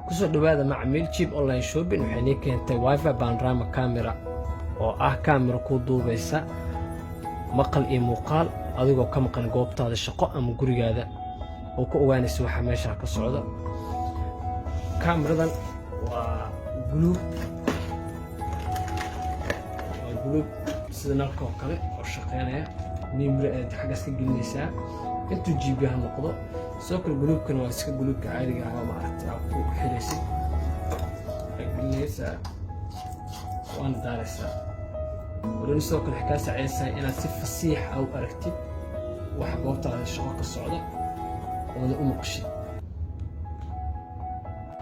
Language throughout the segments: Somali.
kusoo dhawaada macmiil Cheap Online Shopping waxay keentay Wi-Fi panorama camera oo ah camera ku duubaysa maqal iyo muuqaal adigoo ka maqan goobtaada shaqo ama gurigaada oo ku ogaanaysa waxa meesha ka socda. Cameradan waa blue sida nalkoo kale oo shaqeynaya memory aad xagaas ka gelinaysaa intuu GB ha noqdo. sidoo kale guluubkan waa iska guluubka caadiga ah oo maaragtay aad ku xiraysid gelinaysaa waana daaraysaa. ولكن sidoo kale waxay kaa saacidaysaa inaad si fasiix ah u aragtid waxa goobtaada shaqo ka socda oo u maqashid.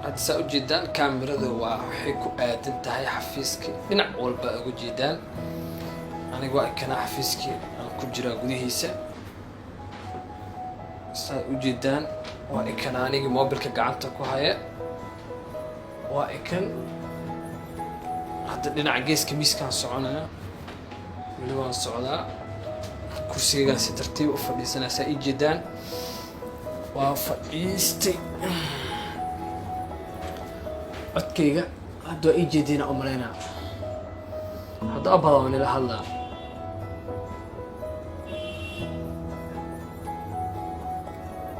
hadda saa ujeedaan kaamirada waxay ku aadan tahay xafiiska dhinac walba ugu jeedaan. aniga waa kana xafiiskii aan ku jiraa gudihiisa saa ujeedaan waa kana aniga mobilka gacanta ku haya waa kan hadda dhinaca geeska miiskaan soconaya weli waan socdaa kursigaan si tartiib u fadhiisanaa saa ii jeedaan waa fadhiistay codkayga hadda waa ii jeediina u malaynaa hadda abada waan ila hadlaa.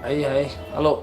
Hey, hello.